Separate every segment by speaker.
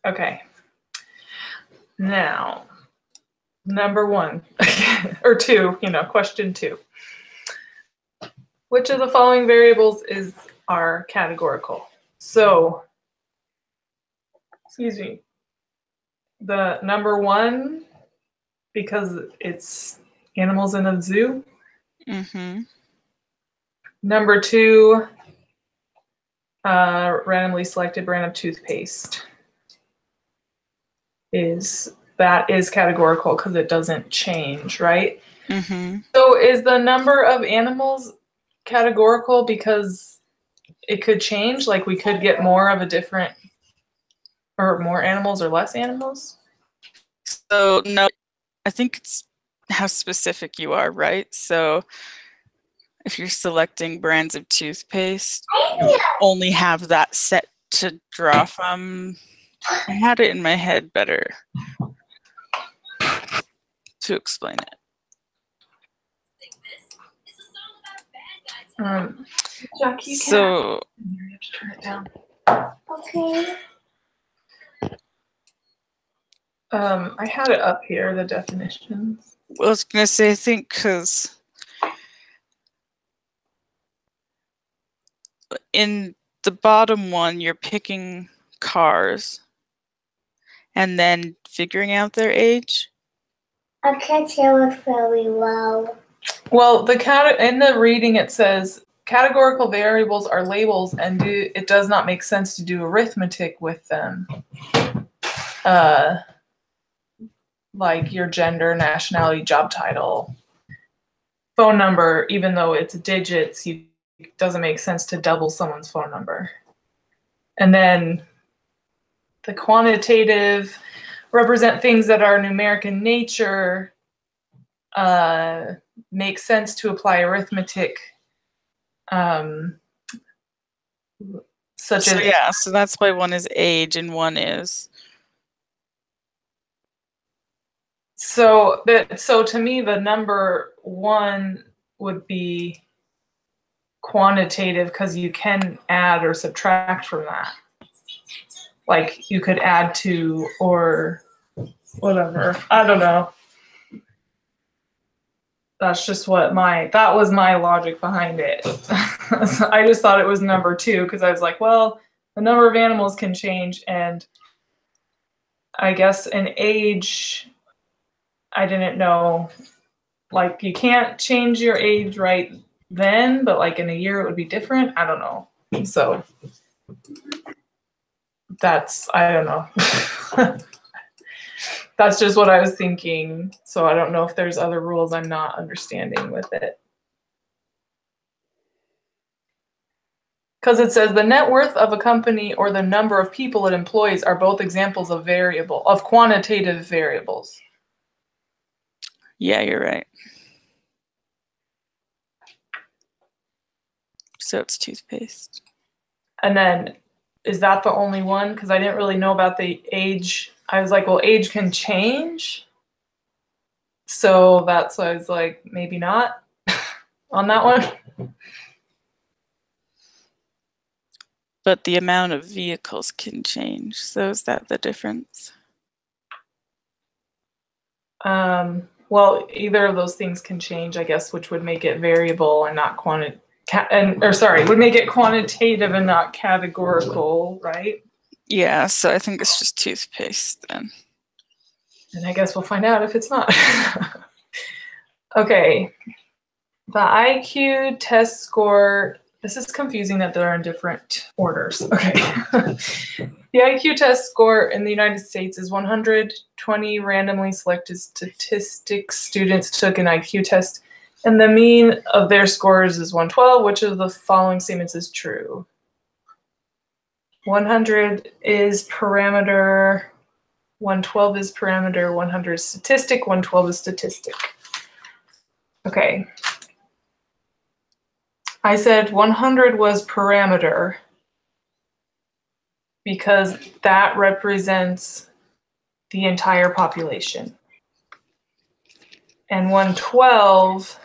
Speaker 1: Okay. Now, number one, or two, question two. Which of the following variables are categorical? So, excuse me, the number one, because it's animals in a zoo.
Speaker 2: Mm-hmm.
Speaker 1: Number two, randomly selected brand of toothpaste. That is categorical because it doesn't change, right?
Speaker 2: Mm-hmm.
Speaker 1: So is the number of animals categorical because it could change? Like we could get more of a different, or more animals or less animals?
Speaker 2: So no, I think it's how specific you are, right? So if you're selecting brands of toothpaste, you only have that set to draw from. I had it in my head better to explain it.
Speaker 1: Jack, you
Speaker 2: So
Speaker 1: you have to turn it down.
Speaker 3: Okay.
Speaker 1: I had it up here, the definitions.
Speaker 2: I was gonna say, I think because in the bottom one, you're picking cars and then figuring out their age.
Speaker 3: I can't hear it very well.
Speaker 1: Well, in the reading it says categorical variables are labels, and it does not make sense to do arithmetic with them. Like your gender, nationality, job title, phone number, even though it's digits, it doesn't make sense to double someone's phone number. And then the quantitative represent things that are numeric in nature, makes sense to apply arithmetic, such as
Speaker 2: Yeah, so that's why one is age and one is.
Speaker 1: So to me, the number one would be quantitative because you can add or subtract from that. Like you could add to or whatever. I don't know. That's just that was my logic behind it. I just thought it was number two because I was like, well, the number of animals can change, and I guess in age, I didn't know. Like you can't change your age right then, but like in a year it would be different. I don't know. So I don't know. That's just what I was thinking. So I don't know if there's other rules I'm not understanding with it. Because it says the net worth of a company or the number of people it employs are both examples of quantitative variables.
Speaker 2: Yeah, you're right. So it's toothpaste.
Speaker 1: And then, is that the only one? Because I didn't really know about the age. I was like, well, age can change. So that's why I was like, maybe not on that one.
Speaker 2: But the amount of vehicles can change. So is that the difference?
Speaker 1: Well, either of those things can change, I guess, which would make it variable and not would make it quantitative and not categorical, right?
Speaker 2: Yeah, so I think it's just toothpaste then.
Speaker 1: And I guess we'll find out if it's not. Okay. The IQ test score, this is confusing that they're in different orders. Okay. The IQ test score in the United States is 120 randomly selected statistics students took an IQ test, and the mean of their scores is 112. Which of the following statements is true? 100 is parameter, 112 is parameter, 100 is statistic, 112 is statistic. Okay. I said 100 was parameter because that represents the entire population. And 112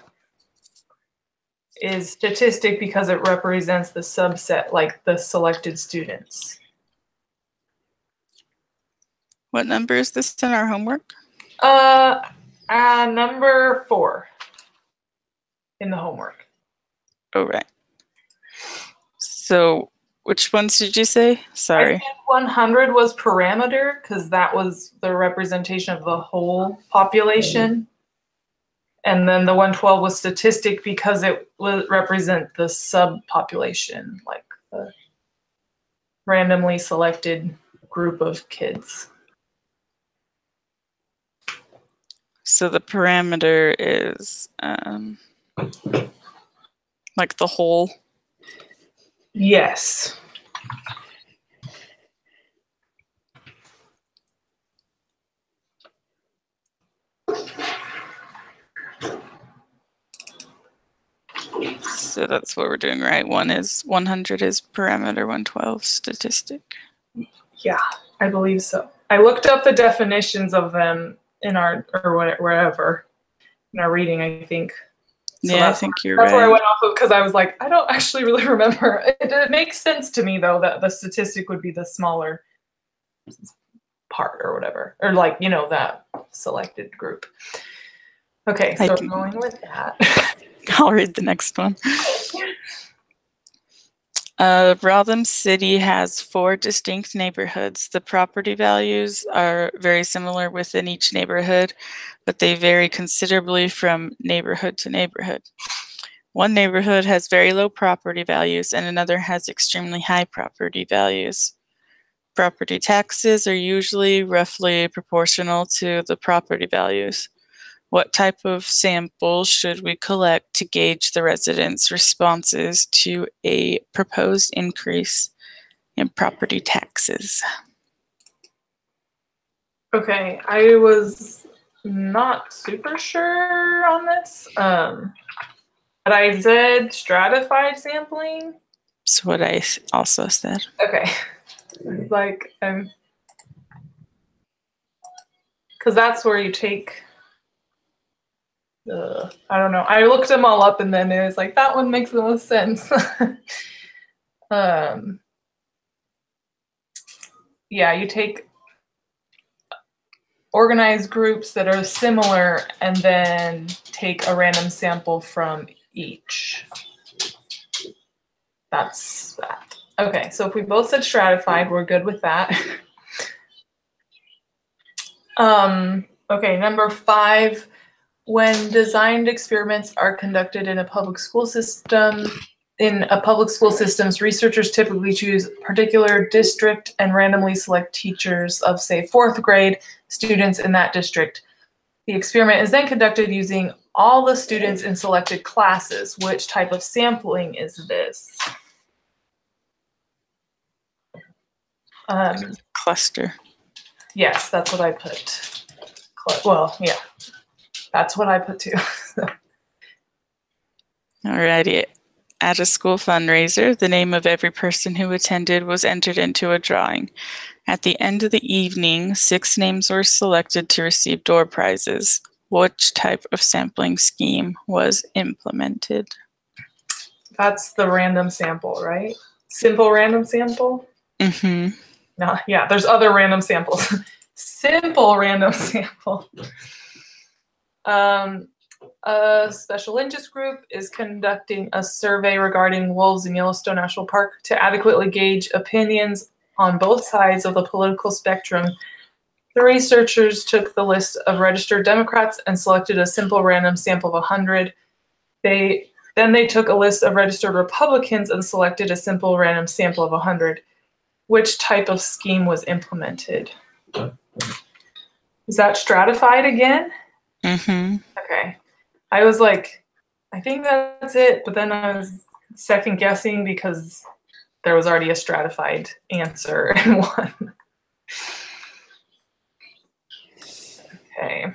Speaker 1: is statistic because it represents the subset, like the selected students.
Speaker 2: What number is this in our homework?
Speaker 1: Number 4 in the homework.
Speaker 2: Oh, right. So which ones did you say? Sorry.
Speaker 1: I think 100 was parameter because that was the representation of the whole population. And then the 112 was statistic because it would represent the subpopulation, like the randomly selected group of kids.
Speaker 2: So the parameter is like the whole.
Speaker 1: Yes.
Speaker 2: So that's what we're doing, right? 100 is parameter, 112 statistic.
Speaker 1: Yeah, I believe so. I looked up the definitions of them in our, or wherever, in our reading, I think. So
Speaker 2: Yeah, I think you're
Speaker 1: that's
Speaker 2: right.
Speaker 1: where I went off of because I was like, I don't actually really remember. It makes sense to me though that the statistic would be the smaller part or whatever, or like, you know, that selected group. Okay, so we're going with that.
Speaker 2: I'll read the next one. Rotherham City has 4 distinct neighborhoods. The property values are very similar within each neighborhood, but they vary considerably from neighborhood to neighborhood. One neighborhood has very low property values and another has extremely high property values. Property taxes are usually roughly proportional to the property values. What type of sample should we collect to gauge the residents' responses to a proposed increase in property taxes?
Speaker 1: Okay, I was not super sure on this, but I said stratified sampling.
Speaker 2: That's what I also said.
Speaker 1: Okay, like, because that's where you take. I don't know. I looked them all up and then it was like, that one makes the most sense. Yeah, you take organized groups that are similar and then take a random sample from each. That's that. Okay, so if we both said stratified, we're good with that. Okay, number 5. When designed experiments are conducted in a public school system, researchers typically choose a particular district and randomly select teachers of, say, 4th grade students in that district. The experiment is then conducted using all the students in selected classes. Which type of sampling is this?
Speaker 2: Cluster.
Speaker 1: Yes, that's what I put. Well, yeah. That's what I put too.
Speaker 2: Alrighty. At a school fundraiser, the name of every person who attended was entered into a drawing. At the end of the evening, 6 names were selected to receive door prizes. Which type of sampling scheme was implemented?
Speaker 1: That's the random sample, right? Simple random sample?
Speaker 2: Mm-hmm.
Speaker 1: No, yeah, there's other random samples. Simple random sample. A special interest group is conducting a survey regarding wolves in Yellowstone National Park to adequately gauge opinions on both sides of the political spectrum. The researchers took the list of registered Democrats and selected a simple random sample of 100. Then they took a list of registered Republicans and selected a simple random sample of 100. Which type of scheme was implemented? Is that stratified again?
Speaker 2: Mm-hmm.
Speaker 1: Okay. I was like, I think that's it, but then I was second guessing because there was already a stratified answer in one. Okay.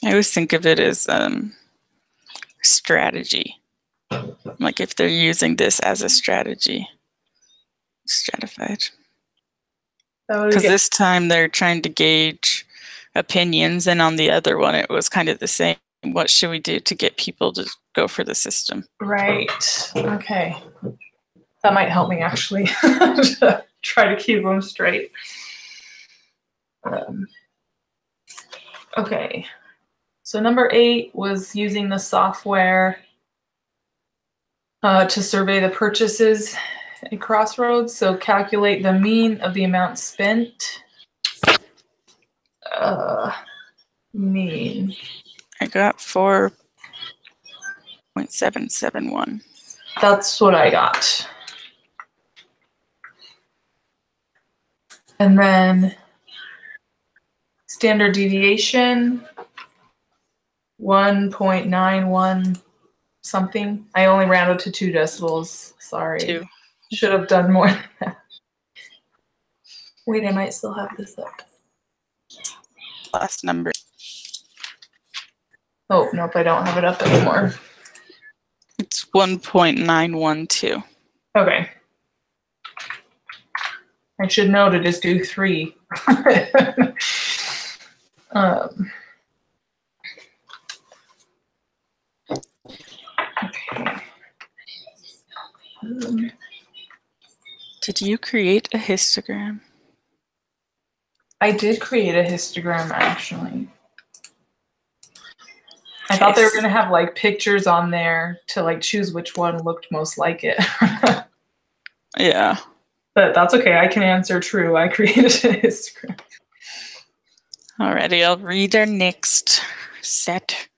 Speaker 2: I always think of it as strategy. Like if they're using this as a strategy. Stratified. Because this time they're trying to gauge opinions, and on the other one it was kind of the same. What should we do to get people to go for the system?
Speaker 1: Right. Okay. That might help me actually try to keep them straight. Okay. So number 8 was using the software to survey the purchases at Crossroads. So calculate the mean of the amount spent. Mean.
Speaker 2: I got 4.771.
Speaker 1: That's what I got. And then standard deviation, 1.91 something. I only rounded to 2 decibels. Sorry.
Speaker 2: 2.
Speaker 1: Should have done more than that. Wait, I might still have this up.
Speaker 2: Last number.
Speaker 1: Oh, nope, I don't have it up anymore.
Speaker 2: It's 1.912.
Speaker 1: Okay. I should know to just do 3. Okay.
Speaker 2: Did you create a histogram?
Speaker 1: I did create a histogram, actually. I thought they were going to have like pictures on there to like choose which one looked most like it.
Speaker 2: Yeah.
Speaker 1: But that's okay. I can answer true. I created a histogram.
Speaker 2: Alrighty, I'll read our next set.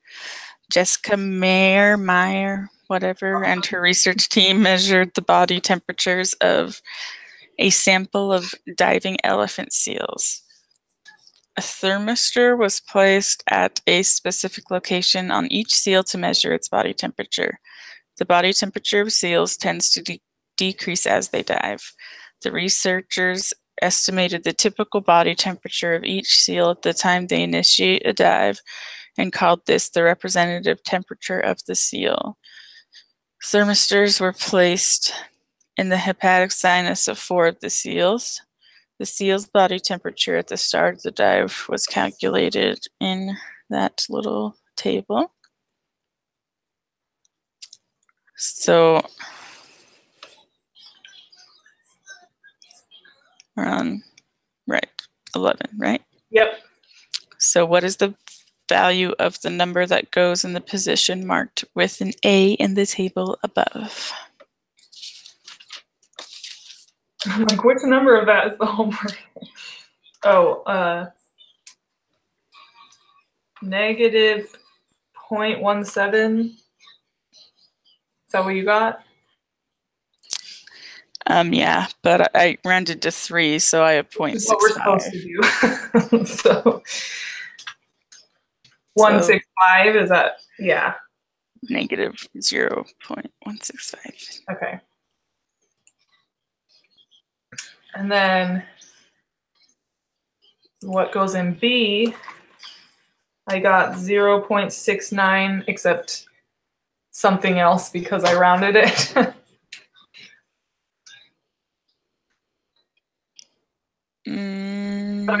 Speaker 2: Jessica Meyer, whatever, and her research team measured the body temperatures of a sample of diving elephant seals. A thermistor was placed at a specific location on each seal to measure its body temperature. The body temperature of seals tends to decrease as they dive. The researchers estimated the typical body temperature of each seal at the time they initiate a dive and called this the representative temperature of the seal. Thermistors were placed in the hepatic sinus of 4 of the seals. The seal's body temperature at the start of the dive was calculated in that little table. So we're on, right, 11, right?
Speaker 1: Yep.
Speaker 2: So what is the value of the number that goes in the position marked with an A in the table above?
Speaker 1: I'm like, which number of that is the homework? Oh, negative 0.17. Is that what you got?
Speaker 2: Yeah, but I rounded to 3, so I have 0.65.
Speaker 1: What we're supposed to do. So 165, is that? Yeah.
Speaker 2: Negative 0.165.
Speaker 1: Okay. And then what goes in B, I got 0.69, except something else because I rounded it. But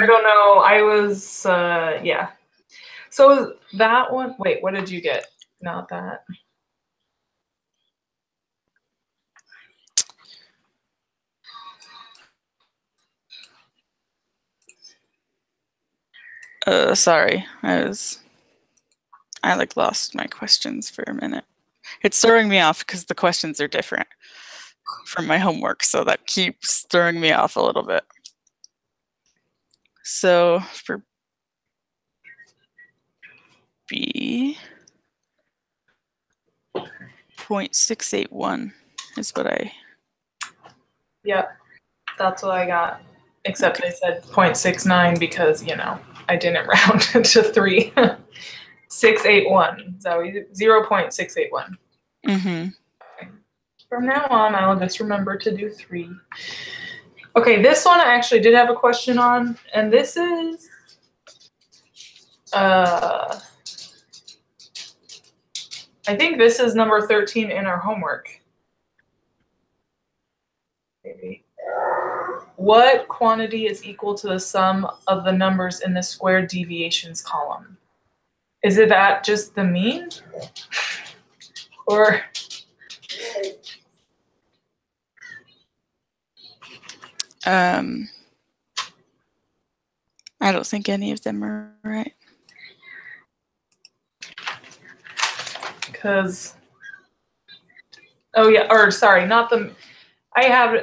Speaker 1: I don't know. I was, yeah. So that one, wait, what did you get? Not that.
Speaker 2: Sorry, I like lost my questions for a minute. It's throwing me off because the questions are different from my homework, so that keeps throwing me off a little bit. So for B, 0.681 is what I.
Speaker 1: Yep, that's what I got. Except I said 0.69 because, you know, I didn't round it to 3. 681. So 0.681.
Speaker 2: Mm-hmm.
Speaker 1: Okay. From now on, I'll just remember to do 3. Okay, this one I actually did have a question on, and this is I think this is number 13 in our homework. Maybe. What quantity is equal to the sum of the numbers in the square deviations column? Is it that just the mean? Or
Speaker 2: I don't think any of them are right.
Speaker 1: Because, oh yeah, or sorry, not the, I had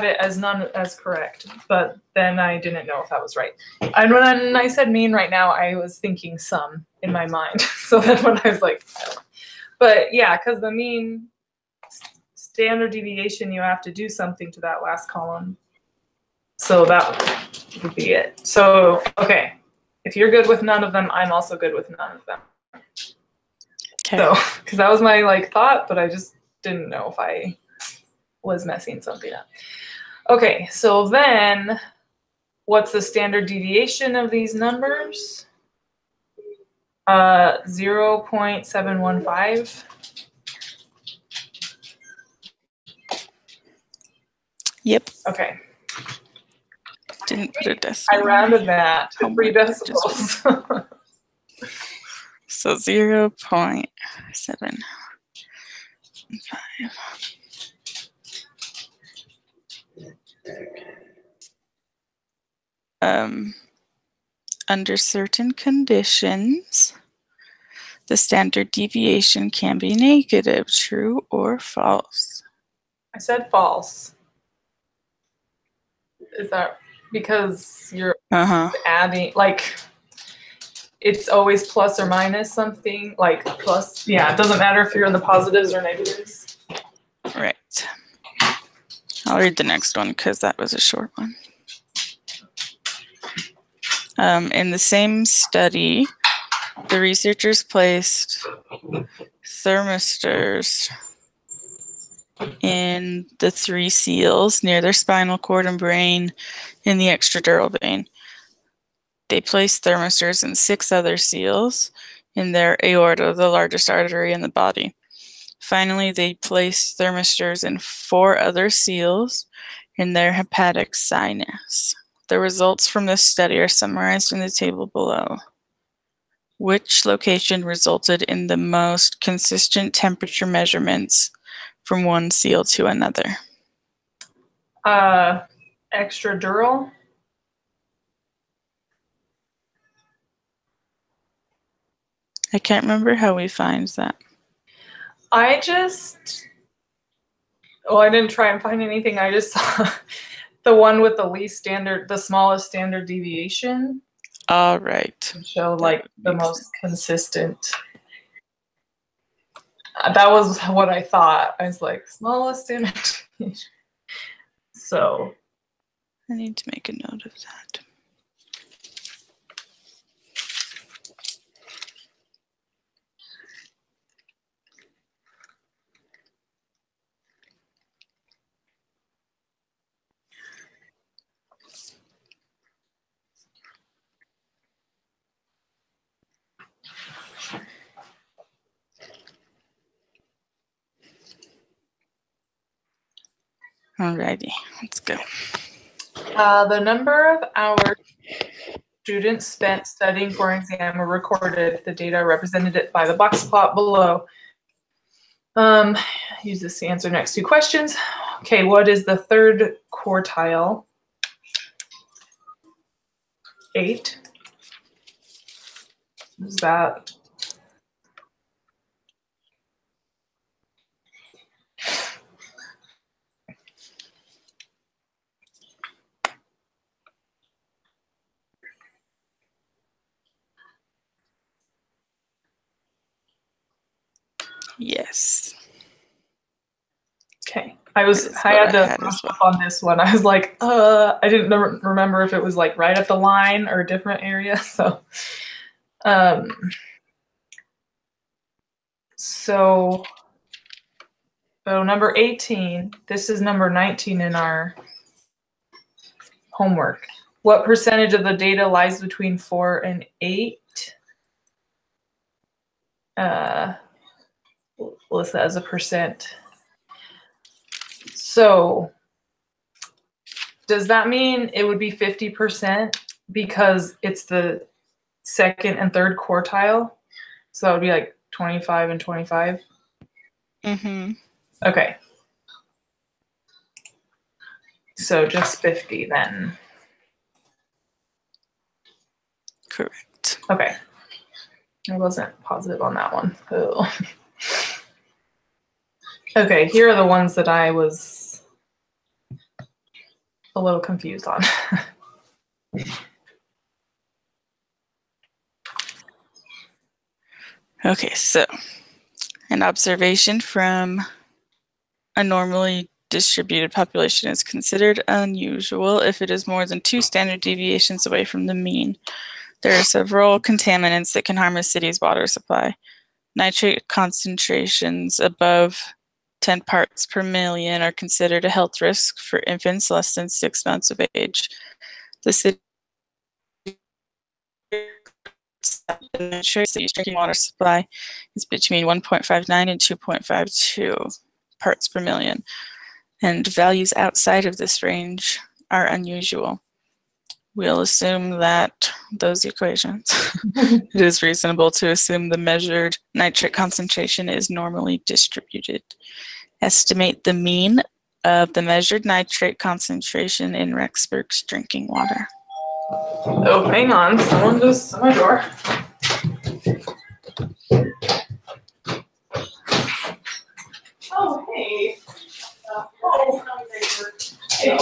Speaker 1: it as none as correct, but then I didn't know if that was right. And when I said mean right now, I was thinking some in my mind. So then when I was like, but yeah, because the mean standard deviation, you have to do something to that last column. So that would be it. So, okay, if you're good with none of them, I'm also good with none of them.
Speaker 2: Okay.
Speaker 1: So, because that was my like thought, but I just didn't know if I was messing something up. Okay, so then what's the standard deviation of these numbers? 0.715.
Speaker 2: Yep.
Speaker 1: Okay,
Speaker 2: Didn't put a
Speaker 1: I
Speaker 2: decimal.
Speaker 1: rounded that to 3
Speaker 2: Homework
Speaker 1: decibels.
Speaker 2: So 0.715. Under certain conditions, the standard deviation can be negative, true or false?
Speaker 1: I said false. Is that because you're adding, like, it's always plus or minus something, like plus, yeah, it doesn't matter if you're in the positives or negatives.
Speaker 2: Right. I'll read the next one because that was a short one. In the same study, the researchers placed thermistors in the 3 seals near their spinal cord and brain in the extradural vein. They placed thermistors in 6 other seals in their aorta, the largest artery in the body. Finally, they placed thermistors in 4 other seals in their hepatic sinus. The results from this study are summarized in the table below. Which location resulted in the most consistent temperature measurements from one seal to another?
Speaker 1: Extradural.
Speaker 2: I can't remember how we find that.
Speaker 1: I didn't try and find anything. I just saw the one with the least standard, the smallest standard deviation.
Speaker 2: All right.
Speaker 1: Show like the most consistent. That was what I thought. I was like, smallest standard deviation. So
Speaker 2: I need to make a note of that. Alrighty, let's go.
Speaker 1: The number of hours students spent studying for an exam were recorded. The data represented it by the box plot below. Use this to answer next 2 questions. Okay, what is the third quartile? 8. Is that?
Speaker 2: Yes.
Speaker 1: Okay. I had to brush up on this one. I was like, I didn't remember if it was like right at the line or a different area. So number 18, this is number 19 in our homework. What percentage of the data lies between 4 and 8? List that as a percent. So does that mean it would be 50% because it's the second and third quartile? So that would be like 25 and 25?
Speaker 2: Mm-hmm.
Speaker 1: Okay. So just 50 then.
Speaker 2: Correct.
Speaker 1: Okay. I wasn't positive on that one. Oh. Okay, here are the ones that I was a little confused on.
Speaker 2: Okay, so an observation from a normally distributed population is considered unusual if it is more than 2 standard deviations away from the mean. There are several contaminants that can harm a city's water supply. Nitrate concentrations above 10 parts per million are considered a health risk for infants less than 6 months of age. The city's drinking water supply is between 1.59 and 2.52 parts per million, and values outside of this range are unusual. We'll assume that those equations. It is reasonable to assume the measured nitrate concentration is normally distributed. Estimate the mean of the measured nitrate concentration in Rexburg's drinking water.
Speaker 1: Oh, hang on. Someone just at my door. Oh, hey. Oh. Hey.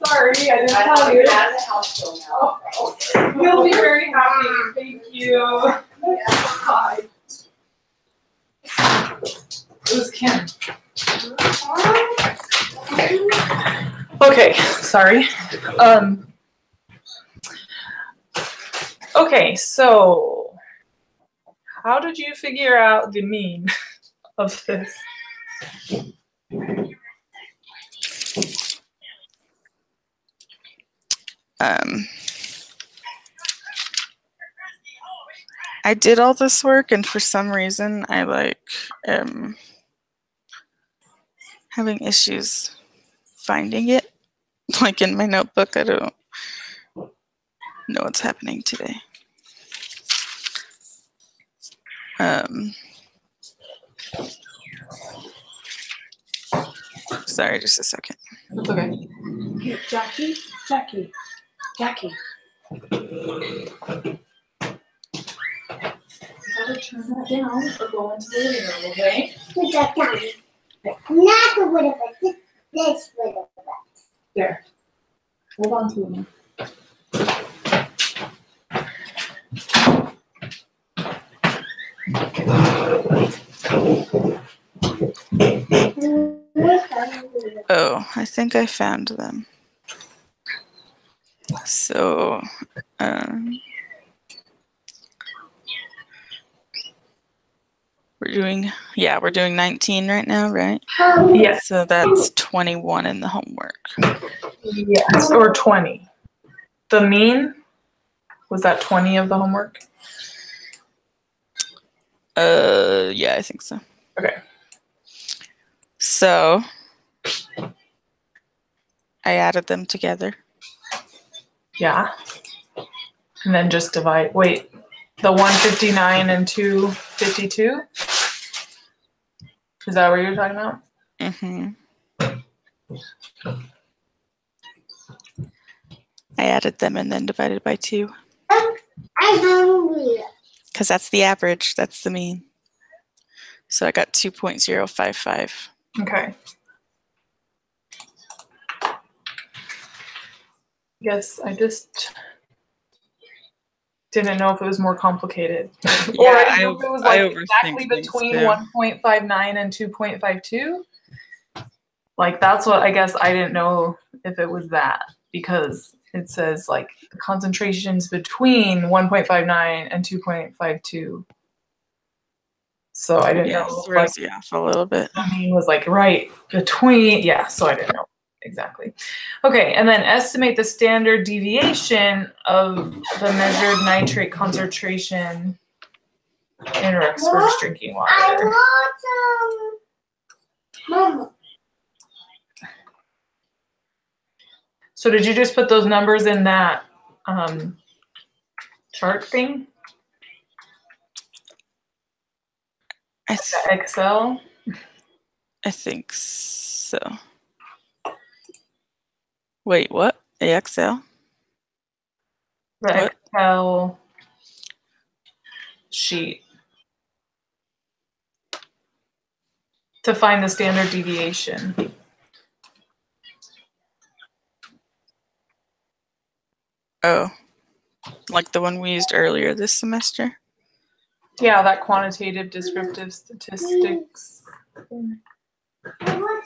Speaker 1: Sorry, I didn't tell you. Oh, we'll be very happy. Thank you. Hi. It was Kim. Okay, sorry. Okay, so how did you figure out the mean of this?
Speaker 2: I did all this work, and for some reason I having issues finding it. Like in my notebook, I don't know what's happening today. Sorry, just a second.
Speaker 1: It's okay.
Speaker 4: Here, Jackie. You gotta turn that down or go into the living room, okay?
Speaker 3: Put that down. Not the wood of it, this wood of it.
Speaker 4: There. Hold on to me.
Speaker 2: Oh, I think I found them. So, we're doing 19 right now, right?
Speaker 1: Yes.
Speaker 2: So that's 21 in the homework.
Speaker 1: Yes, or 20. The mean, was that 20 of the homework?
Speaker 2: Yeah, I think so.
Speaker 1: Okay.
Speaker 2: So, I added them together.
Speaker 1: Yeah. And then just divide, wait, the 159 and 252? Is that what you're talking about?
Speaker 2: Mm-hmm. I added them and then divided by 2.
Speaker 3: I'm hungry.
Speaker 2: Because that's the average, that's the mean. So I got 2.055.
Speaker 1: Okay. Yes, I just didn't know if it was more complicated.
Speaker 2: Yeah,
Speaker 1: Or I know if it was like
Speaker 2: overthink
Speaker 1: exactly
Speaker 2: things
Speaker 1: between
Speaker 2: too.
Speaker 1: 1.59 and 2.52. Like that's what I guess I didn't know if it was that, because it says like the concentrations between 1.59 and 2.52. So I didn't
Speaker 2: Yeah,
Speaker 1: know if, like,
Speaker 2: throws you off a little bit.
Speaker 1: the mean was like right between, yeah, so I didn't know exactly. Okay, and then estimate the standard deviation of the measured nitrate concentration in Rexburg's drinking water.
Speaker 3: I want Mama.
Speaker 1: So did you just put those numbers in that chart thing? That Excel?
Speaker 2: I think so. Wait, what? AXL?
Speaker 1: Right.
Speaker 2: What?
Speaker 1: Excel sheet to find the standard deviation.
Speaker 2: Oh, like the one we used earlier this semester?
Speaker 1: Yeah, that quantitative descriptive statistics.
Speaker 3: What are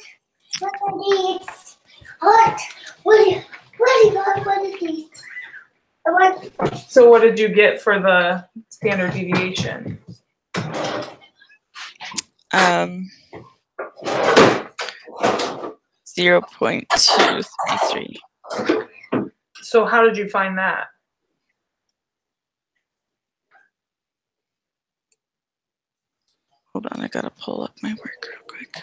Speaker 3: these? What are these?
Speaker 1: So what did you get for the standard deviation?
Speaker 2: 0.233.
Speaker 1: So how did you find that?
Speaker 2: Hold on, I gotta pull up my work real quick.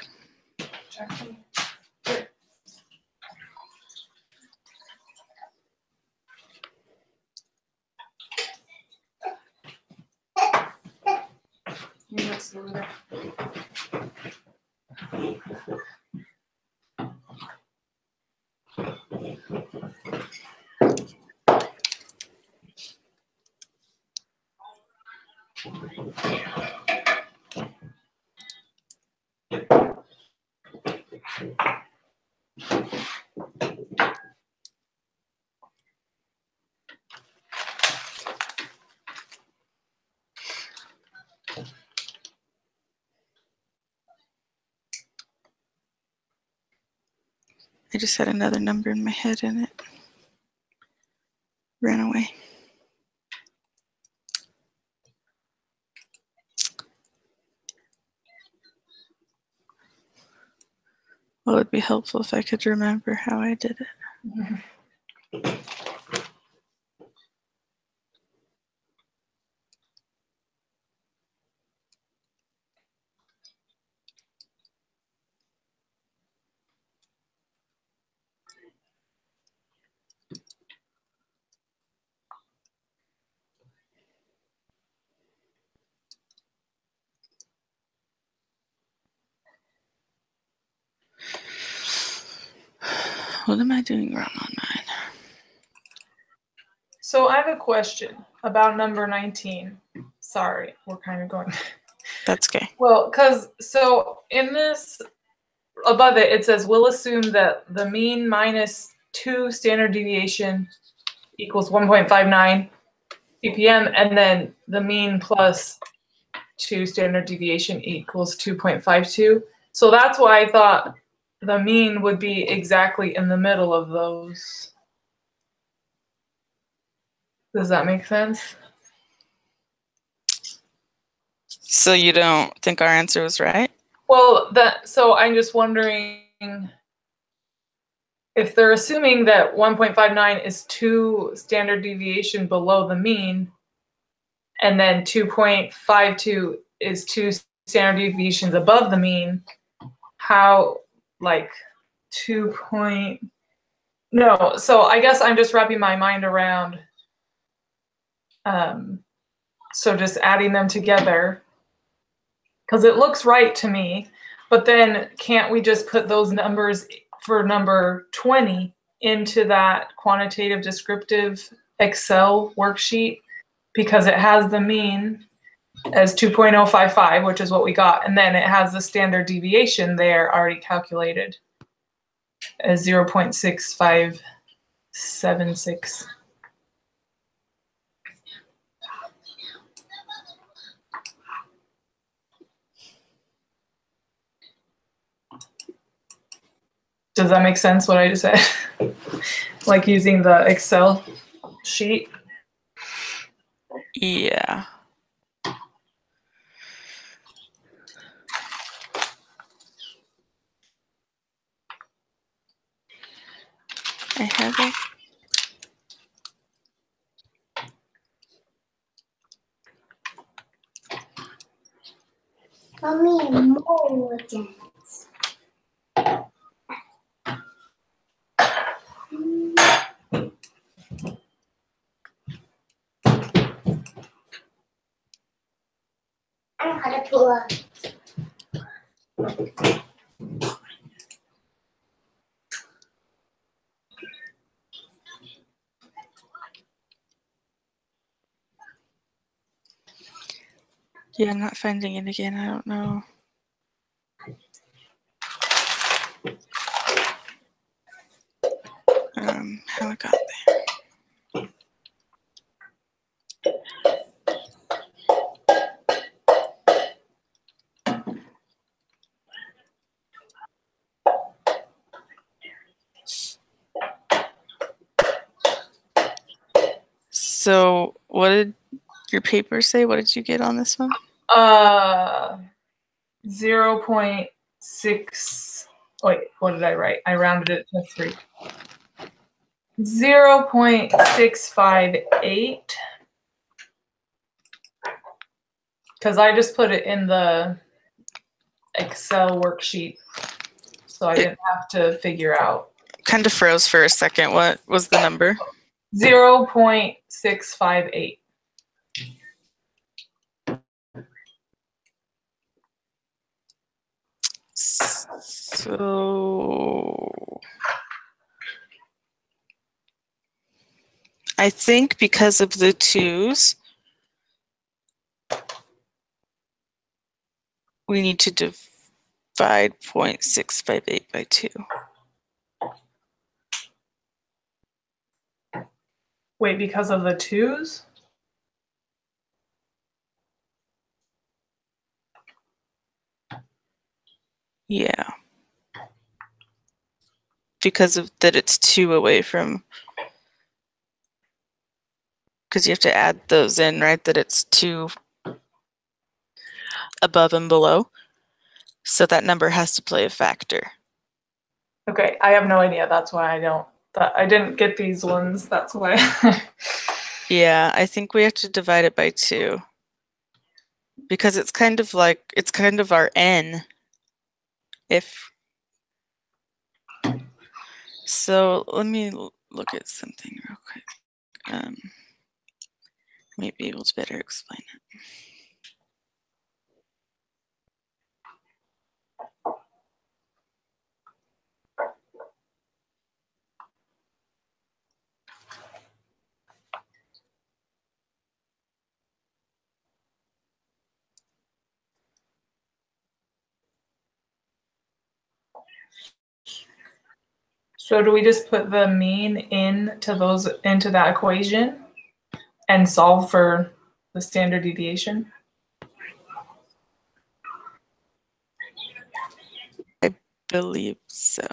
Speaker 2: I just had another number in my head and it ran away. Well, it'd be helpful if I could remember how I did it. What am I doing wrong on mine?
Speaker 1: So I have a question about number 19. Sorry, we're kind of going.
Speaker 2: That's okay.
Speaker 1: Well, so in this, above it, it says, we'll assume that the mean minus 2 standard deviation equals 1.59 ppm, and then the mean plus 2 standard deviation equals 2.52. So that's why I thought the mean would be exactly in the middle of those. Does that make sense?
Speaker 2: So you don't think our answer was right?
Speaker 1: Well, so I'm just wondering if they're assuming that 1.59 is 2 standard deviation below the mean, and then 2.52 is 2 standard deviations above the mean, how, like, no, so I guess I'm just wrapping my mind around, so just adding them together, because it looks right to me, but then can't we just put those numbers for number 20 into that quantitative descriptive Excel worksheet, because it has the mean as 2.055, which is what we got, and then it has the standard deviation there already calculated as 0.6576. Does that make sense, what I just said? Like using the Excel sheet?
Speaker 2: Yeah. I have it.
Speaker 3: Mommy, more dance. I know how to pull up.
Speaker 2: Yeah, I'm not finding it again. I don't know. How I got there. So what did your paper say? What did you get on this one?
Speaker 1: 0.6. Wait, what did I write? I rounded it to 3. 0.658. Because I just put it in the Excel worksheet, so I didn't have to figure out.
Speaker 2: Kind of froze for a second. What was the number?
Speaker 1: 0.658.
Speaker 2: So I think because of the 2's, we need to divide 0.658 by 2.
Speaker 1: Wait, because of the 2's?
Speaker 2: Yeah. Because of that it's 2 away from, because you have to add those in, right? That it's 2 above and below. So that number has to play a factor.
Speaker 1: Okay, I have no idea. That's why I didn't get these ones. That's why.
Speaker 2: Yeah, I think we have to divide it by 2. Because it's kind of our n. So let me look at something real quick. Might be able to better explain it.
Speaker 1: So do we just put the mean into that equation and solve for the standard deviation?
Speaker 2: I believe so.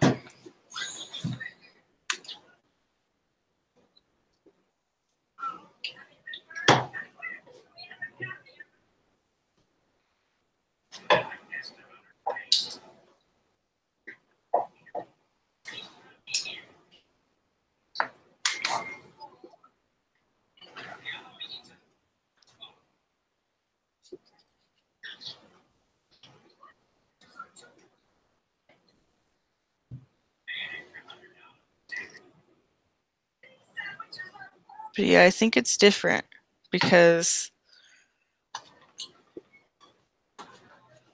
Speaker 2: But yeah, I think it's different because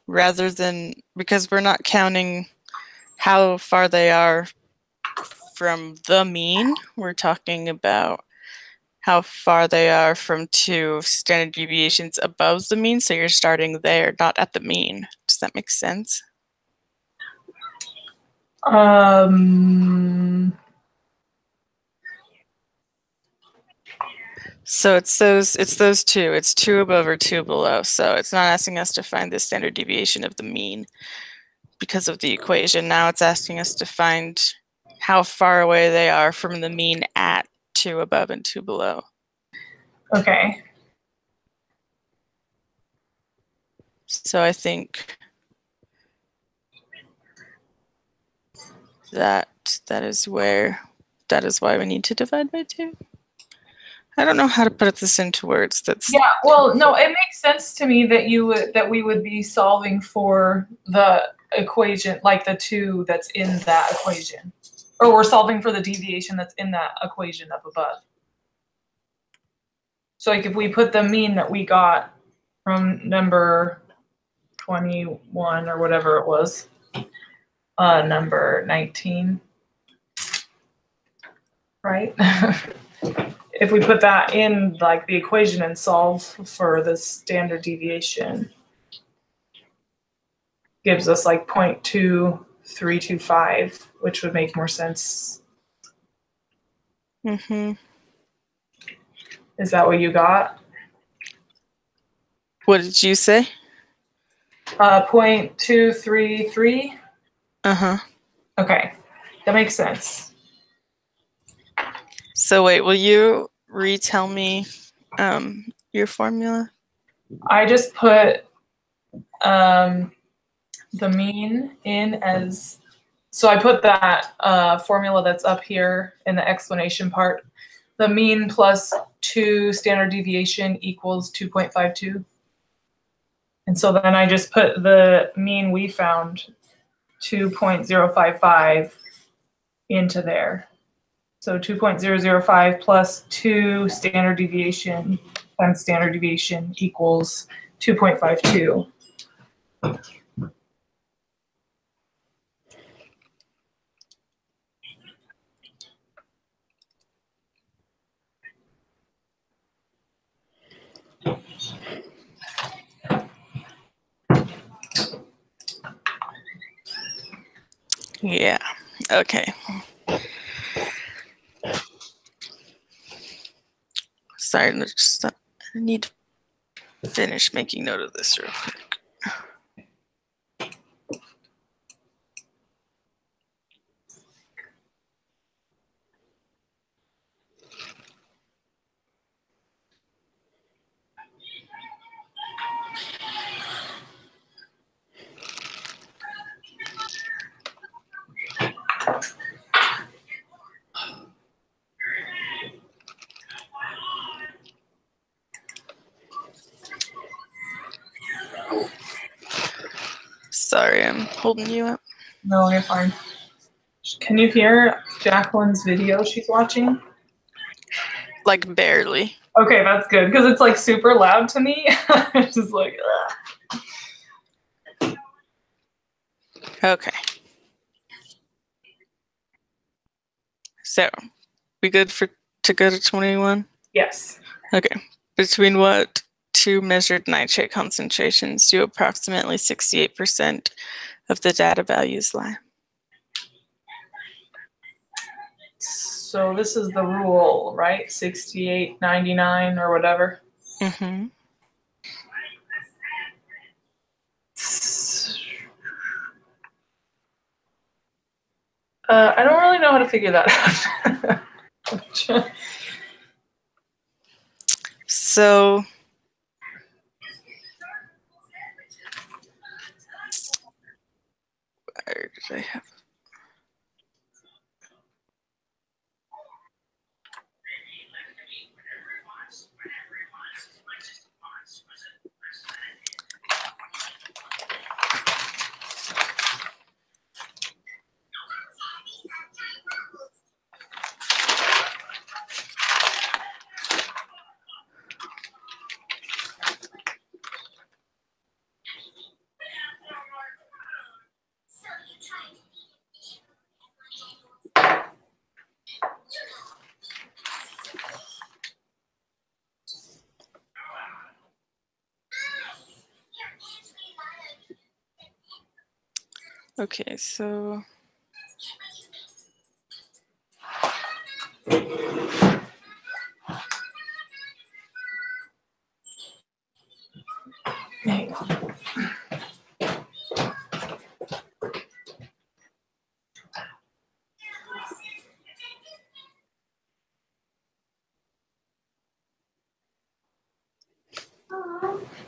Speaker 2: because we're not counting how far they are from the mean, we're talking about how far they are from 2 standard deviations above the mean. So you're starting there, not at the mean. Does that make sense? So it's those 2. It's 2 above or 2 below. So it's not asking us to find the standard deviation of the mean because of the equation. Now it's asking us to find how far away they are from the mean at 2 above and 2 below.
Speaker 1: Okay.
Speaker 2: So I think that is why we need to divide by 2. I don't know how to put this into words.
Speaker 1: Yeah, well, no, it makes sense to me that we would be solving for the equation, like the 2 that's in that equation, or we're solving for the deviation that's in that equation up above. So like if we put the mean that we got from number 21 or whatever it was, number 19, right? if we put that in like the equation and solve for the standard deviation, gives us like 0.2325, which would make more sense.
Speaker 2: Mm-hmm.
Speaker 1: Is that what you got?
Speaker 2: What did you say?
Speaker 1: 0.233.
Speaker 2: Uh-huh.
Speaker 1: Okay, that makes sense.
Speaker 2: So wait, will you retell me your formula?
Speaker 1: I just put the mean in as, so I put that formula that's up here in the explanation part. The mean plus 2 standard deviation equals 2.52. And so then I just put the mean we found, 2.055, into there. So 2.005 plus 2 standard deviation times standard deviation equals 2.52.
Speaker 2: Yeah. Okay. Sorry, I need to finish making note of this real quick. Sorry, I'm holding you up.
Speaker 1: No, you're fine. Can you hear Jacqueline's video she's watching?
Speaker 2: Like barely.
Speaker 1: Okay, that's good because it's like super loud to me. It's just like, ugh.
Speaker 2: Okay. So, we good to go to 21?
Speaker 1: Yes.
Speaker 2: Okay. Between what two measured nitrate concentrations do approximately 68% of the data values lie?
Speaker 1: So this is the rule, right? 68, 99 or whatever.
Speaker 2: Mm-hmm.
Speaker 1: I don't really know how to figure that out.
Speaker 2: So, where did I have? Okay, so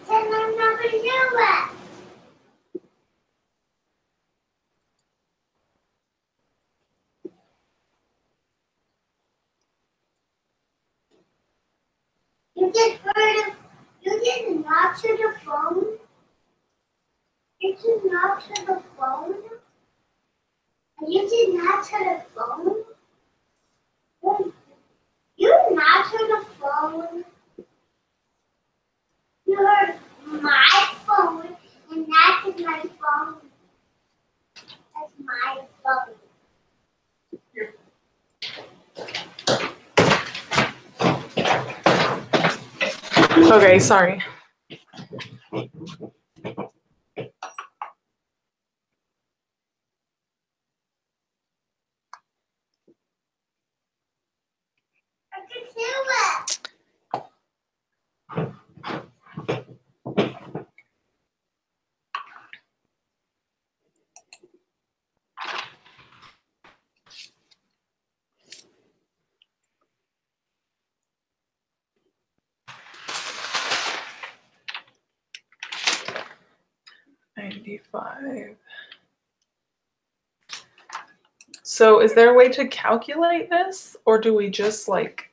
Speaker 3: Then I'm not gonna do it. You did not to the phone. You did not to the phone. You did not to the phone. You not to the phone. You heard my phone, and that is my phone. That's my phone.
Speaker 1: Okay, sorry.
Speaker 3: I can feel it.
Speaker 1: $95. So is there a way to calculate this, or do we just like,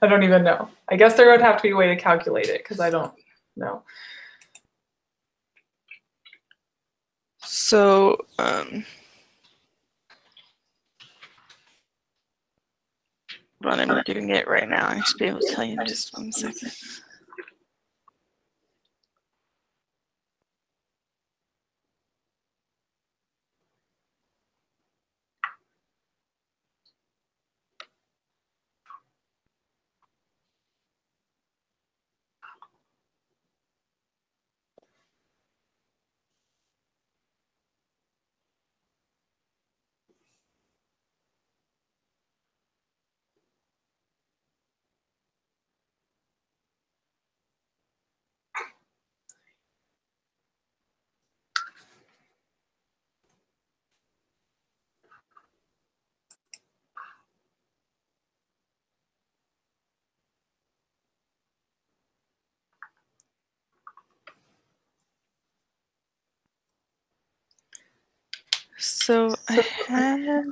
Speaker 1: I don't even know. I guess there would have to be a way to calculate it because I don't know.
Speaker 2: So, but I'm doing it right now. I should be able to tell you in just 1 second. So I had.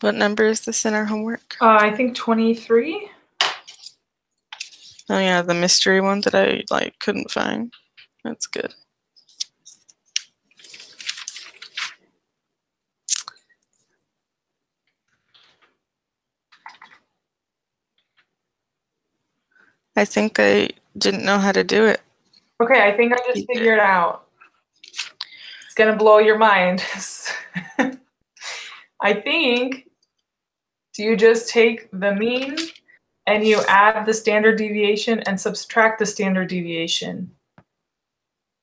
Speaker 2: What number is this in our homework?
Speaker 1: I think 23.
Speaker 2: Oh yeah, the mystery one that I like couldn't find. That's good. I think I didn't know how to do it.
Speaker 1: Okay, I think I just figured it out. It's gonna blow your mind. I think, do you just take the mean and you add the standard deviation and subtract the standard deviation?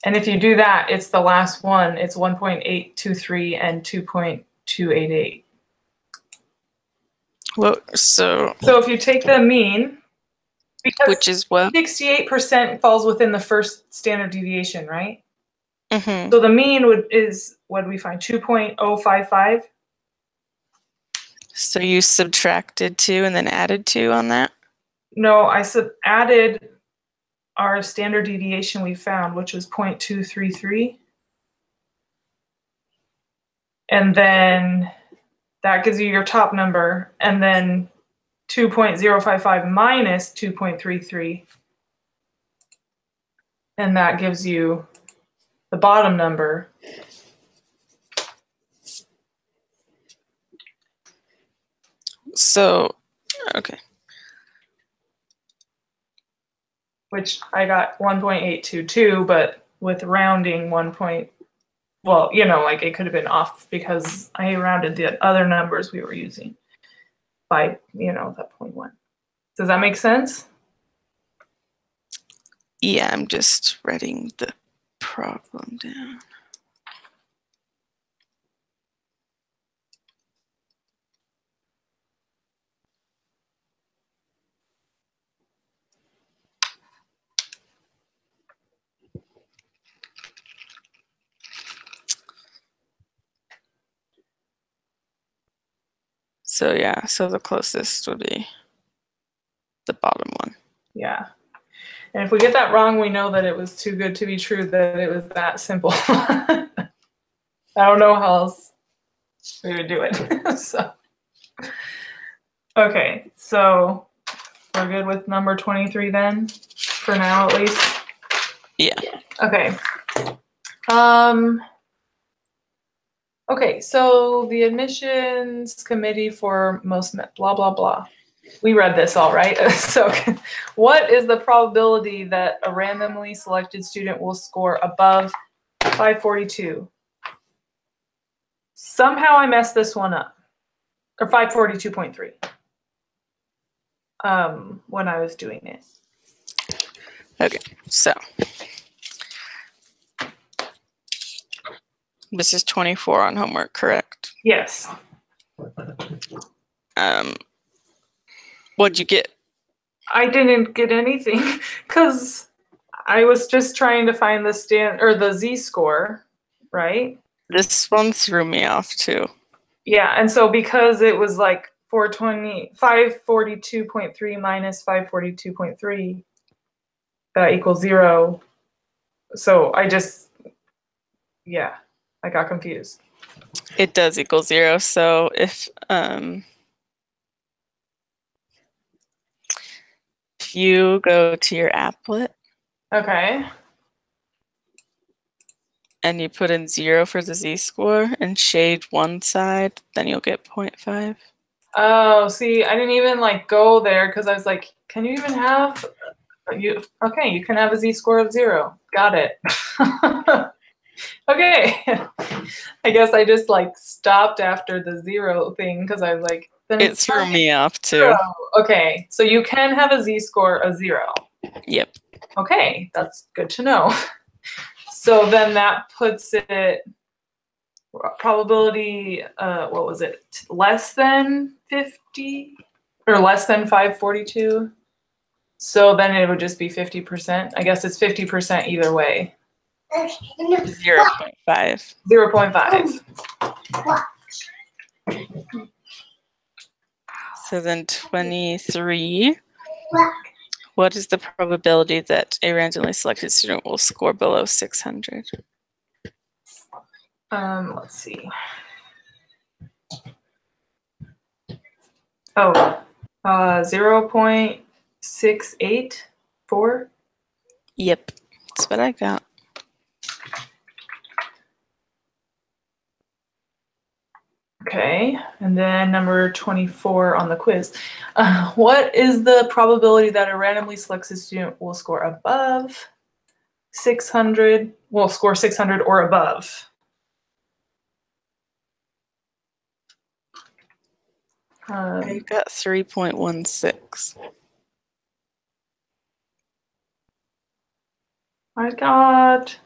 Speaker 1: And if you do that, it's the last one. It's 1.823 and 2.288.
Speaker 2: Well, so
Speaker 1: if you take the mean, because
Speaker 2: which is what?
Speaker 1: 68% falls within the first standard deviation, right?
Speaker 2: Mm-hmm.
Speaker 1: So the mean is, what do we find, 2.055?
Speaker 2: So you subtracted 2 and then added 2 on that?
Speaker 1: No, I added our standard deviation we found, which was 0.233. And then that gives you your top number. And then 2.055 minus 2.33. And that gives you the bottom number.
Speaker 2: So, okay.
Speaker 1: Which I got 1.822, but with rounding well, you know, like it could have been off because I rounded the other numbers we were using by, you know, that 0.1. Does that make sense?
Speaker 2: Yeah, I'm just writing the problem down. So yeah, so the closest would be the bottom one.
Speaker 1: Yeah. And if we get that wrong, we know that it was too good to be true, that it was that simple. I don't know how else we would do it. So, okay, so we're good with number 23 then, for now at least?
Speaker 2: Yeah.
Speaker 1: Okay. Okay, so the admissions committee for most blah, blah, blah. We read this all, right? So what is the probability that a randomly selected student will score above 542? Somehow I messed this one up. Or 542.3. When I was doing it.
Speaker 2: Okay, so this is 24 on homework, correct?
Speaker 1: Yes.
Speaker 2: What'd you get?
Speaker 1: I didn't get anything because I was just trying to find the Z-score, right?
Speaker 2: This one threw me off too.
Speaker 1: Yeah, and so because it was like 542.3 minus 542.3 equals 0. So I got confused.
Speaker 2: It does equal 0. So if you go to your applet,
Speaker 1: Okay.
Speaker 2: and you put in 0 for the Z-score and shade one side, then you'll get 0.5.
Speaker 1: Oh, see, I didn't even go there because I was like, can you even have you can have a Z-score of 0. Got it. Okay. I guess I just stopped after the 0 thing because I was like, then
Speaker 2: It threw me off too.
Speaker 1: Okay, so you can have a Z-score of 0.
Speaker 2: Yep.
Speaker 1: Okay, that's good to know. So then that puts it probability, what was it? Less than 50 or less than 542? So then it would just be 50%. I guess it's 50% either way.
Speaker 2: 0.5.
Speaker 1: 0.5.
Speaker 2: So then 23. What is the probability that a randomly selected student will score below 600?
Speaker 1: Let's see. Oh, 0.684.
Speaker 2: Yep, that's what I got.
Speaker 1: Okay, and then number 24 on the quiz. What is the probability that a randomly selected student will score above 600, will score 600 or above?
Speaker 2: I got 3.16.
Speaker 1: I got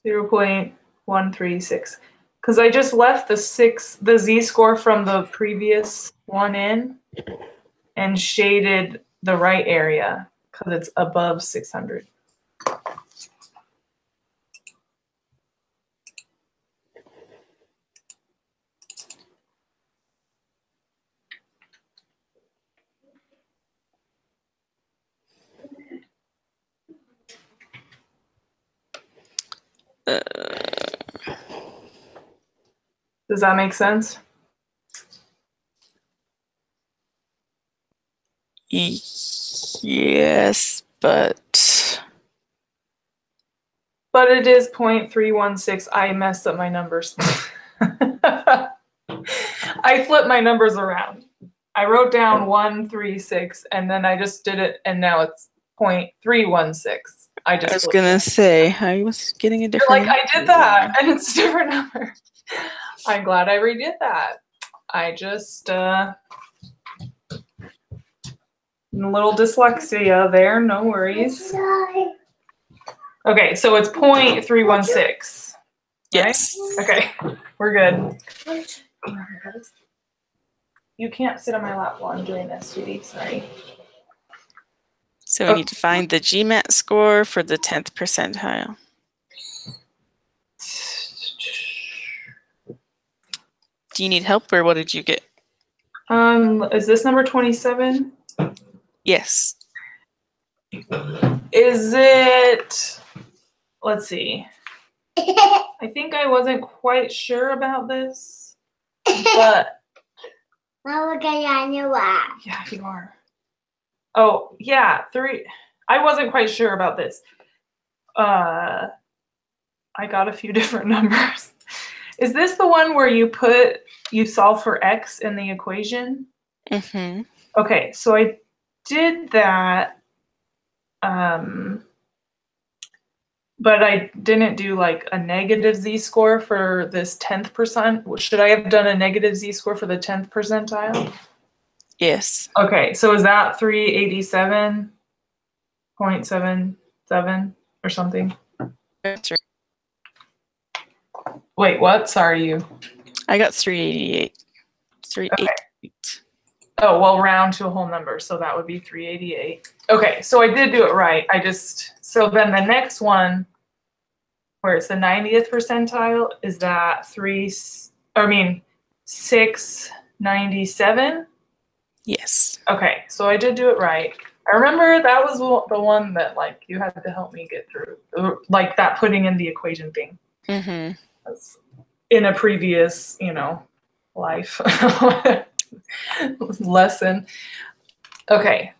Speaker 1: 0.136 because I just left the Z-score from the previous one in and shaded the right area because it's above 600. Does that make sense?
Speaker 2: Yes, but
Speaker 1: it is 0.316. I messed up my numbers. I flipped my numbers around. I wrote down 136 and then I just did it and now it's 0.316. I
Speaker 2: was gonna say I was getting a different.
Speaker 1: I did that and it's a different number. I'm glad I redid that. I just a little dyslexia there, no worries. Okay, so it's 0.316.
Speaker 2: Yes.
Speaker 1: Right? Okay, we're good. You can't sit on my lap while I'm doing this, sweetie. Sorry.
Speaker 2: So we need to find the GMAT score for the 10th percentile. Do you need help or what did you get?
Speaker 1: Is this number 27?
Speaker 2: Yes.
Speaker 1: Is it, let's see. I think I wasn't quite sure about this, but
Speaker 3: Mama, can you laugh?
Speaker 1: yeah, you are. Oh, yeah, 3. I wasn't quite sure about this. I got a few different numbers. Is this the one where you solve for x in the equation?
Speaker 2: Mm-hmm.
Speaker 1: Okay, so I did that, but I didn't do like a negative z-score for this 10th percent. Should I have done a negative z-score for the 10th percentile?
Speaker 2: Yes.
Speaker 1: Okay, so is that 387.77 or something?
Speaker 2: That's right.
Speaker 1: Wait, what? Sorry, you.
Speaker 2: I got 388. 388.
Speaker 1: Oh, well, round to a whole number, so that would be 388. Okay, so I did do it right. So then the next one, where it's the 90th percentile, is that 697?
Speaker 2: Yes.
Speaker 1: Okay, so I did do it right. I remember that was the one that like you had to help me get through, like that putting in the equation thing.
Speaker 2: Mm-hmm.
Speaker 1: That's in a previous, life lesson. Okay.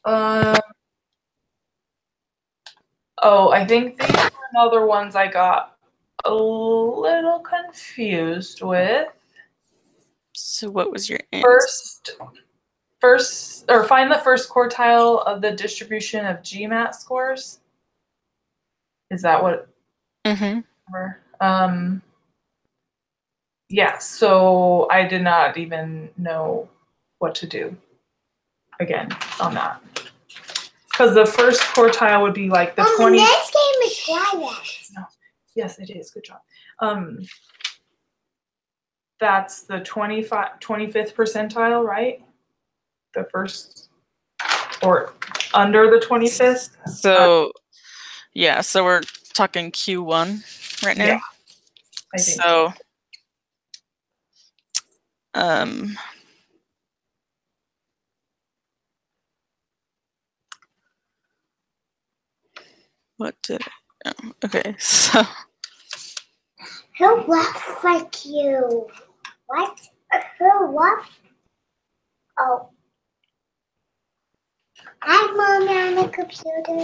Speaker 1: Oh, I think these are another ones I got a little confused with.
Speaker 2: So what was your answer?
Speaker 1: Find the first quartile of the distribution of GMAT scores. Is that what?
Speaker 2: Mm-hmm.
Speaker 1: Yeah, so I did not even know what to do again on that. Because the first quartile would be like the 20.
Speaker 3: This game is quiet.
Speaker 1: No. Yes, it is. Good job. That's the 25th percentile, right? The first, or under the 25th?
Speaker 2: So, yeah, so we're talking Q1 right now.
Speaker 1: Yeah, I think
Speaker 2: so. What did I, oh, okay, so.
Speaker 3: Who laughed like you? What? Who laughed? Oh. I'm Mommy on the computer.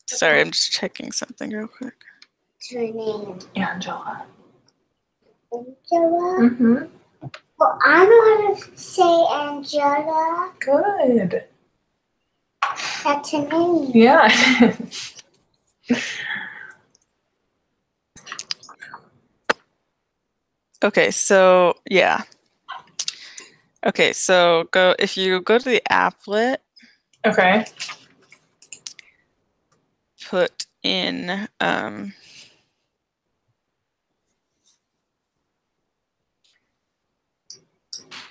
Speaker 2: Sorry, I'm just checking something real quick.
Speaker 3: What's her name?
Speaker 1: Angela.
Speaker 3: Angela?
Speaker 1: Mm-hmm.
Speaker 3: Well, I know how to say Angela.
Speaker 1: Good.
Speaker 3: That's her name.
Speaker 1: Yeah.
Speaker 2: Okay, so yeah. Okay, so if you go to the applet.
Speaker 1: Okay.
Speaker 2: Put in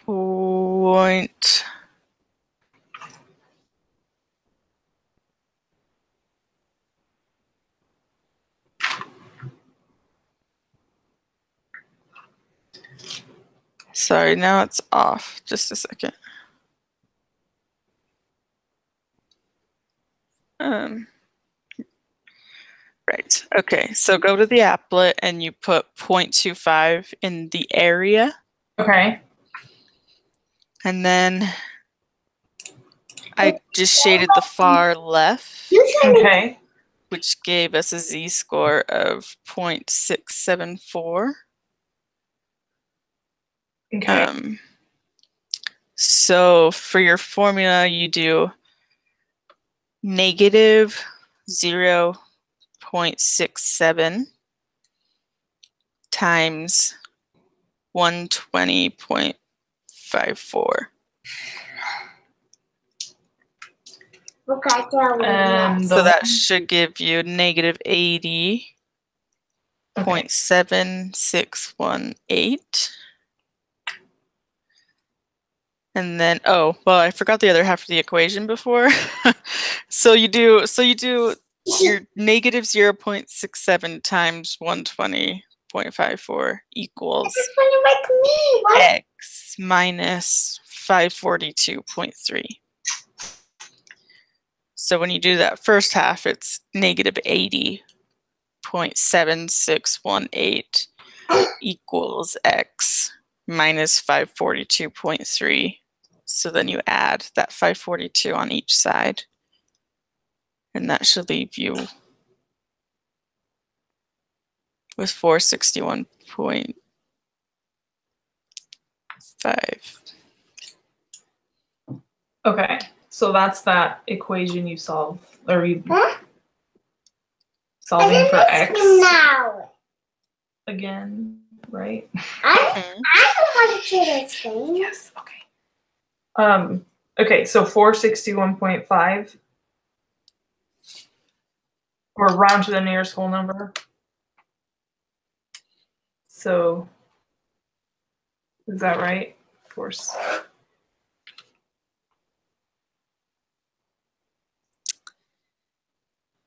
Speaker 2: point. Sorry, now it's off. Just a second. Right. Okay. So go to the applet and you put 0.25 in the area.
Speaker 1: Okay.
Speaker 2: And then I just shaded the far left.
Speaker 1: Okay.
Speaker 2: Which gave us a z-score of 0.674.
Speaker 1: Okay.
Speaker 2: So for your formula, you do negative 0.67 times 120.54.
Speaker 1: And
Speaker 2: so that should give you negative 80.7618. And then, oh, well, I forgot the other half of the equation before. so you do your negative 0.67 times 120.54. 0.54 equals
Speaker 3: This is funny like me. What?
Speaker 2: x minus 542.3. So when you do that first half, it's negative 80.7618 equals x minus 542.3. So then you add that 542 on each side. And that should leave you with 461.5.
Speaker 1: Okay, so that's that equation you solve, or you
Speaker 3: Huh?
Speaker 1: solving for x
Speaker 3: Now.
Speaker 1: again, right?
Speaker 3: I know how to do this thing.
Speaker 1: Yes. Okay. Okay, so 461.5, or round to the nearest whole number. So is that right? Force.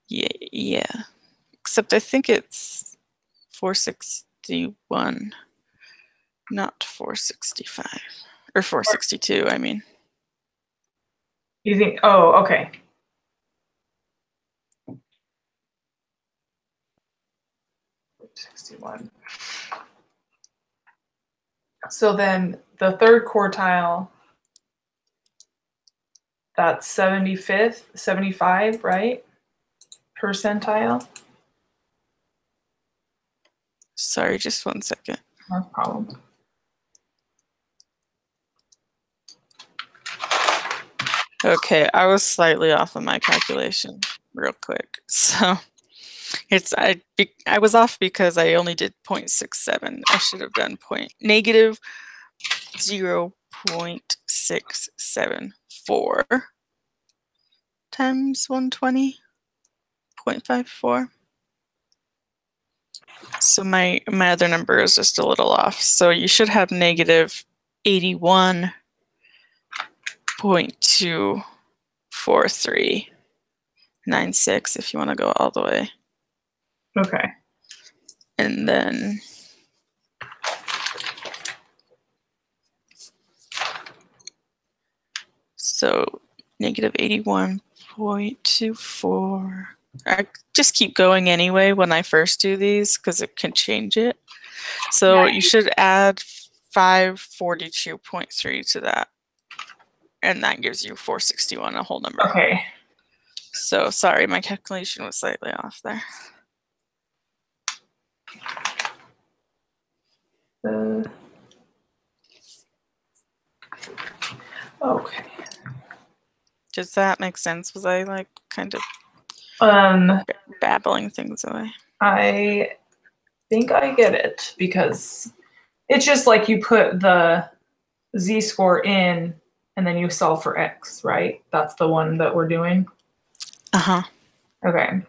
Speaker 2: Yeah. Except I think it's 461, not 465. Or 462, I mean.
Speaker 1: You think? Oh, okay. $61. So then the third quartile, that's 75th, 75, right? Percentile.
Speaker 2: Sorry, just 1 second.
Speaker 1: No problem.
Speaker 2: Okay, I was slightly off of my calculation real quick. So it's I was off because I only did 0.67. I should have done negative 0.674 times 120.54. So my other number is just a little off. So you should have negative 81.24396 if you want to go all the way.
Speaker 1: Okay.
Speaker 2: And then so negative 81.24. I just keep going anyway when I first do these because it can change it. So you should add 542.3 to that. And that gives you 461, a whole number.
Speaker 1: Okay.
Speaker 2: So sorry, my calculation was slightly off there.
Speaker 1: Okay.
Speaker 2: Does that make sense? Was I like kind of babbling things away?
Speaker 1: I think I get it because it's just like you put the z-score in and then you solve for x, right? That's the one that we're doing.
Speaker 2: Uh-huh.
Speaker 1: Okay.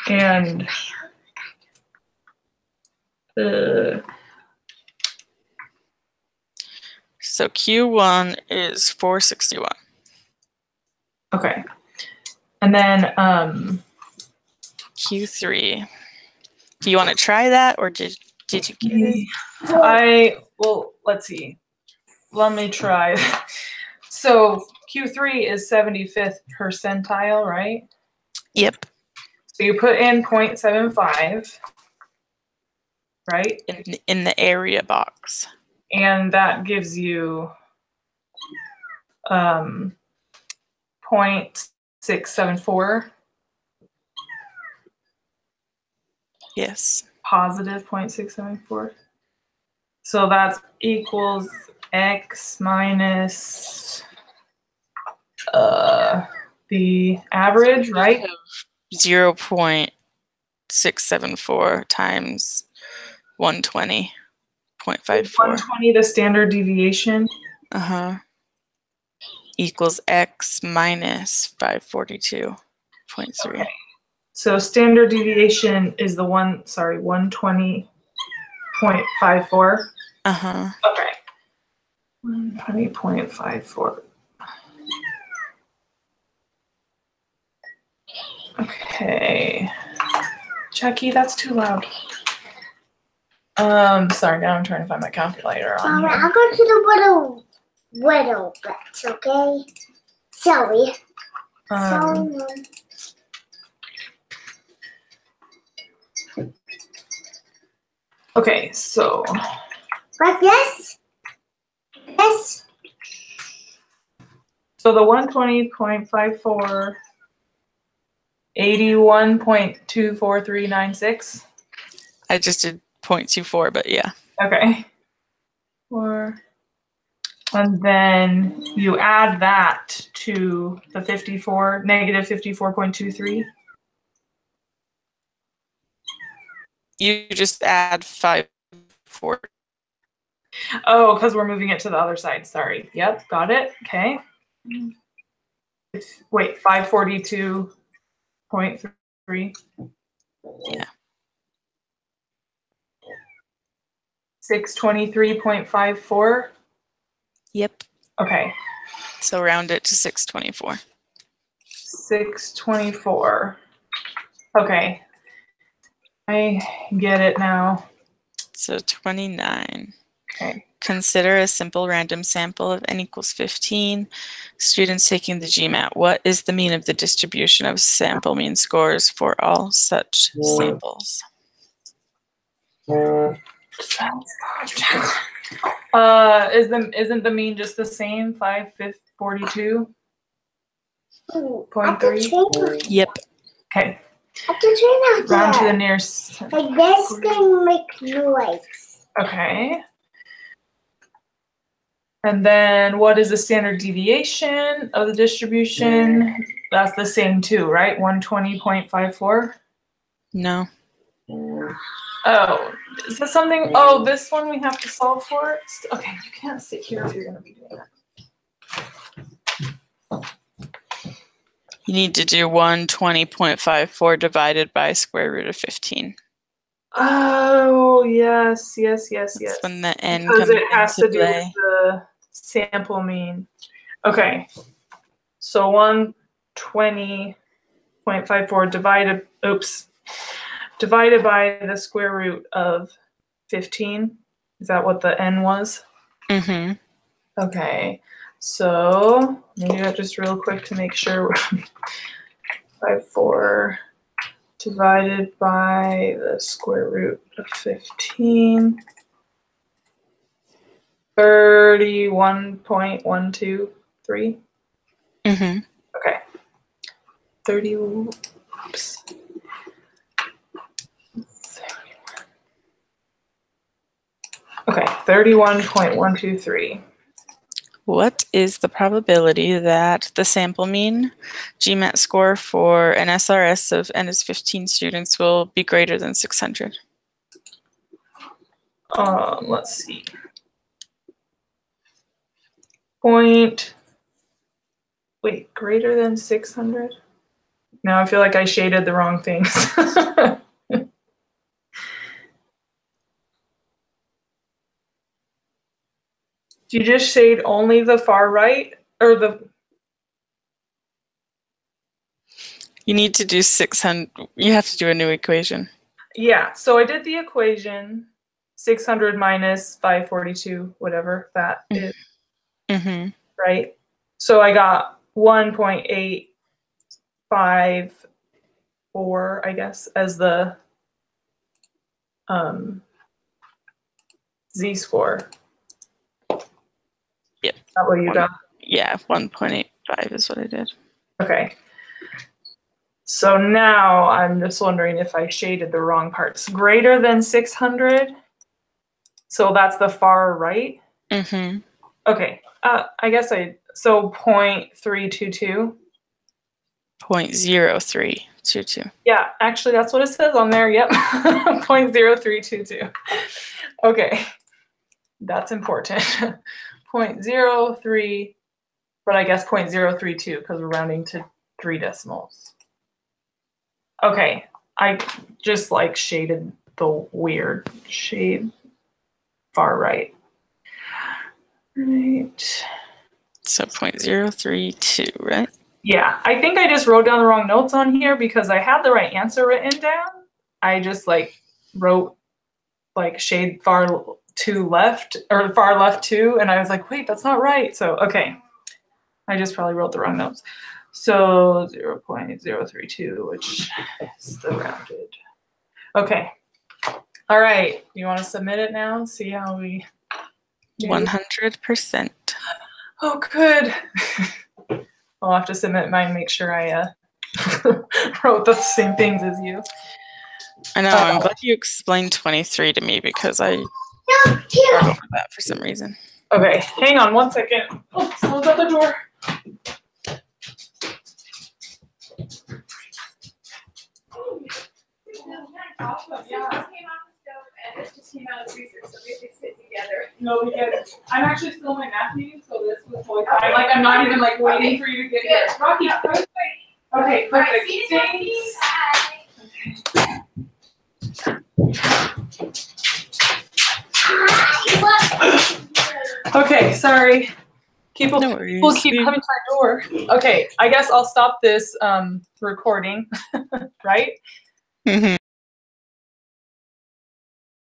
Speaker 1: And
Speaker 2: so Q1 is 461.
Speaker 1: okay. And then
Speaker 2: Q3. Do you want to try that, or did you get it?
Speaker 1: Well, let's see. Let me try. So Q3 is 75th percentile, right?
Speaker 2: Yep.
Speaker 1: So you put in 0.75, right?
Speaker 2: In the area box.
Speaker 1: And that gives you 0.674.
Speaker 2: Yes.
Speaker 1: Positive 0.674. So that equals x minus the average, right?
Speaker 2: 0.674 times 120.54.
Speaker 1: 120, the standard deviation.
Speaker 2: Uh-huh. Equals x minus 542.3.
Speaker 1: Okay. So standard deviation is the 120.54.
Speaker 2: Uh-huh.
Speaker 1: Okay. 120.54. Okay. Jackie, that's too loud. Sorry, now I'm trying to find my calculator on
Speaker 3: Mommy,
Speaker 1: here.
Speaker 3: I'll go to the little bits, okay? Sorry.
Speaker 1: Um,
Speaker 3: Sorry.
Speaker 1: okay, so
Speaker 3: Like this? This?
Speaker 1: so the 120.54, 81.24396.
Speaker 2: I just did 0.24, but yeah.
Speaker 1: Okay. And then you add that to the 54, negative 54.23.
Speaker 2: You just add 540.
Speaker 1: Oh, because we're moving it to the other side. Sorry. Yep, got it. Okay. Wait, 542.3.
Speaker 2: Yeah.
Speaker 1: 623.54.
Speaker 2: Yep.
Speaker 1: Okay.
Speaker 2: So round it to 624.
Speaker 1: 624. Okay. I get it now.
Speaker 2: So 29.
Speaker 1: Okay.
Speaker 2: Consider a simple random sample of n equals 15. Students taking the GMAT. What is the mean of the distribution of sample mean scores for all such samples?
Speaker 1: Isn't the mean just the same? 542.3?
Speaker 3: At the train.
Speaker 2: Yep.
Speaker 1: Okay.
Speaker 3: At the train out
Speaker 1: Round to the
Speaker 3: there.
Speaker 1: nearest.
Speaker 3: Like this thing make noise.
Speaker 1: Okay. And then what is the standard deviation of the distribution? That's the same too, right? 120.54.
Speaker 2: No.
Speaker 1: Oh, is this something? Oh, this one we have to solve for? Okay, you can't sit here if you're going to be doing that.
Speaker 2: You need to do 120.54 divided by square root of 15.
Speaker 1: Oh, yes.
Speaker 2: That's when the n
Speaker 1: Because
Speaker 2: comes
Speaker 1: it has
Speaker 2: into
Speaker 1: to do
Speaker 2: play.
Speaker 1: with the sample mean. Okay. So 120.54 divided by the square root of 15. Is that what the n was?
Speaker 2: Mm-hmm.
Speaker 1: Okay. So let me do that just real quick to make sure. 54 divided by the square root of 15. 31.123.
Speaker 2: Mm-hmm.
Speaker 1: Okay. 30. Oops. Okay, 31.123.
Speaker 2: What is the probability that the sample mean GMAT score for an SRS of n is 15 students will be greater than 600?
Speaker 1: Let's see. Greater than 600? Now I feel like I shaded the wrong things. Do you just shade only the far right or the?
Speaker 2: You need to do 600. You have to do a new equation.
Speaker 1: Yeah, so I did the equation 600 minus 542, whatever that is,
Speaker 2: Mm-hmm.
Speaker 1: right? So I got 1.854, I guess, as the z-score.
Speaker 2: Yep.
Speaker 1: Is that what you got?
Speaker 2: Yeah, 1.85 is what I did.
Speaker 1: Okay. So now I'm just wondering if I shaded the wrong parts. Greater than 600. So that's the far right.
Speaker 2: Mm-hmm.
Speaker 1: Okay. I guess so 0.322.
Speaker 2: 0.0322.
Speaker 1: Yeah, actually that's what it says on there. Yep. 0.0322. Okay. That's important. 0.03, but I guess 0.032 because we're rounding to 3 decimals. Okay, I just like shaded the weird shade far right. Right.
Speaker 2: So 0.032, right?
Speaker 1: Yeah, I think I just wrote down the wrong notes on here because I had the right answer written down. I just like wrote like shade far to left or far left 2, and I was like, wait, that's not right. So, okay. I just probably wrote the wrong notes. So 0.032, which is the rounded. Okay. All right. You want to submit it now? See how we do?
Speaker 2: 100%.
Speaker 1: Oh, good. I'll have to submit mine, make sure I wrote the same things as you.
Speaker 2: I know, I'm glad you explained 23 to me because I forgot over that for some reason.
Speaker 1: Okay, hang on 1 second. Oh, someone's at the door. No, we get it. I'm actually still in my math meeting, so this was totally fine. Like, I'm not even like waiting for you to get here. Rocky, okay, perfect. Okay, sorry. People keep coming to my door. Okay, I guess I'll stop this recording, right?
Speaker 2: Mm-hmm.